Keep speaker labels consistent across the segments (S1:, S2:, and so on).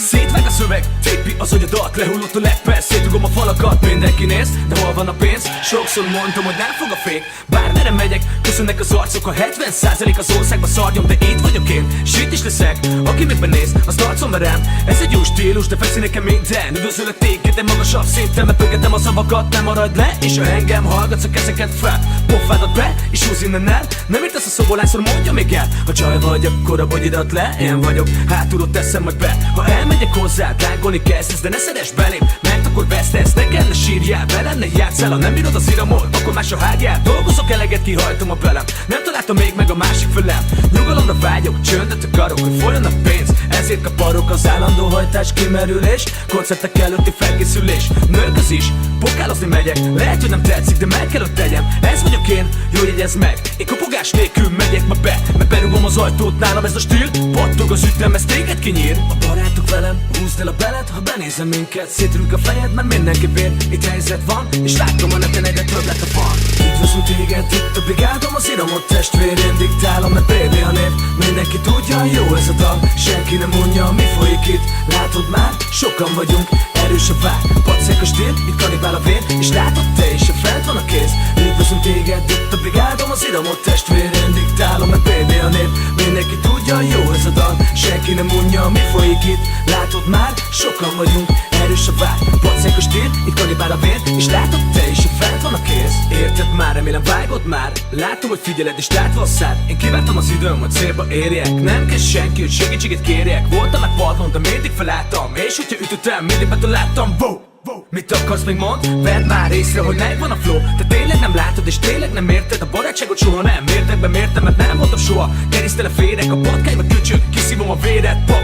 S1: Szétvág a szöveg, tépi az agyadat, lehullott a leppel, szétugom a falakat, mindenki néz, de hol van a pénz? Sokszor mondom, hogy nem fog a fék, bármerre megyek, köszönnek az arcok, a 70% az országba szarjom, de itt vagyok én, shit is leszek, aki még benéz, azt arcomba rám. Ez egy jó stílus, de feszi nekem minden, üdvözöllek téged, de magasabb szinten, bepörgetem a szavakat, nem maradj le, és ha engem hallgatsz a kezeket fel, pofádat be, és húz innen el, nem értesz a szobolányszor, mondja még el, ha csaj vagy, akkor a bogyidat le, én vagyok, hátulról teszem majd be, ha elmegyek hozzád, lángolni kezdesz, de ne szeress belém, mert akkor vesztesz, neked ne sírjál, velem ne játsszál, ha nem bírod az iramot, akkor más a hágjál, dolgozok eleget, kihajtom a belem, nem találtam még meg a másik felem, nyugalomra vágyok, csöndet akarok, hogy folyjon a pénz, ezért kaparok az állandó hajtás, kimerülés, koncertek előtti felkészülés, nőköz is, pokálozni megyek, lehet, hogy nem tetszik, de meg kell, hogy tegyem, ez vagyok én, jó jegyezd meg, én kopogás nélkül megyek ma be, mert berugom az ajtót, nálam ez a stíl, pattog az ütem, ez téged kinyír, a barátok velem, húzd el a belet, ha benézem minket, szétrünk a fejed, mert mindenki bér, itt helyzet van, és látom a neten egyre több lett a fan. Üdvözlünk téged, itt a brigádom, az iramot testvér, én diktálom, mert baby a név, mindenki tudja, jó ez a dal, senki nem mondja, mi folyik itt, látod már, sokan vagyunk, erős a vár, pacék a stíl, itt kanibál a vér, és látod te is, a fent van a kéz. Üdvözlünk téged, itt a brigádom, az iramot testvér, én diktálom, mert baby a név, mindenki tudja, jó ez a dal, senki nem mondja, mi folyik itt, látod már, sokan vagyunk, erős a vár, pacék a stíl, itt kanibál a vér, és látod te is, a fent van a kéz. Érted már, remélem vágod már, látom, hogy figyeled és látva a szád, én kivártam az időm, hogy célba érjek, nem kell senki, hogy segítséget kérjek, voltam meg padlón, de mindig felálltam, és hogyha ütöttem, mindig betaláltam, wow! Mit akarsz még mond? Vedd már észre, hogy megvan a flow. Te tényleg nem látod és tényleg nem érted, a barátságot soha nem mértek, mértem, mert nem voltam soha. Gerisztele férek, a patkányba köcsög, kiszívom a véred, pa,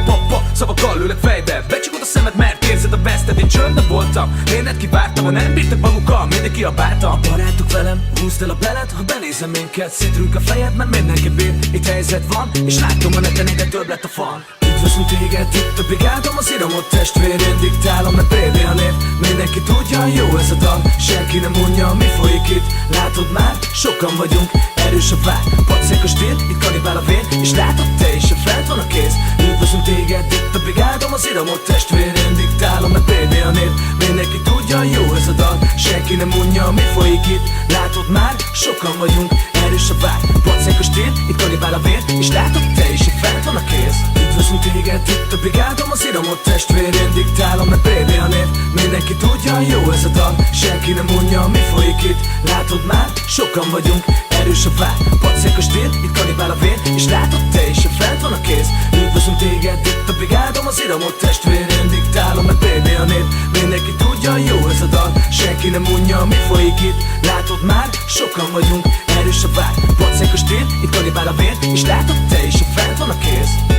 S1: szavakkal lőlek fejbe, becsukod a szemed, mert érzed a veszted, én csöndben voltam, mindent kivártam, ha nem bírtak magukkal, mindig kiabáltam. A barátok velem, húzd el a belet, ha benézem minket, szétrünk a fejed, mert mindenki bír, itt helyzet van, és látom a neten egyre több lett a fan. Üdvözlünk téged, itt a brigádom, az iramot testvér, én diktálom, mert baby a név, mindenki tudja, jó ez a dal, senki nem mondja, mi folyik itt, látod már, sokan vagyunk, erős a vár, pacék a stíl, itt kanibál a vér, és látod te is, a fent van a kéz. Üdvözlünk téged, itt a brigádom, az iramot testvér, én diktálom, mert baby a név, mindenki tudja, jó ez a dal, senki nem mondja, mi folyik itt, látod már, sokan vagyunk, erős a vár, pacék a stíl, itt kanibál a vér, és látod te is, a fent van a kéz. Üdvözlünk téged, itt a brigádom, az iramot testvér, én diktálom, mert baby a név, mindenki tudja, jó ez a dal, senki nem mondja, mi folyik itt, látod már, sokan vagyunk, erős a vár, pacék a stíl, itt kanibál a vér, és látod te is, a fent van a kéz. Üdvözlünk téged, itt a brigádom, az iramot testvér, én diktálom, mert baby a név, mindenki tudja, jó ez a dal, senki nem mondja, mi folyik itt, látod már, sokan vagyunk, erős a vár, pacék a stíl, itt kanibál a vér, és látod te is, a fent van a kéz.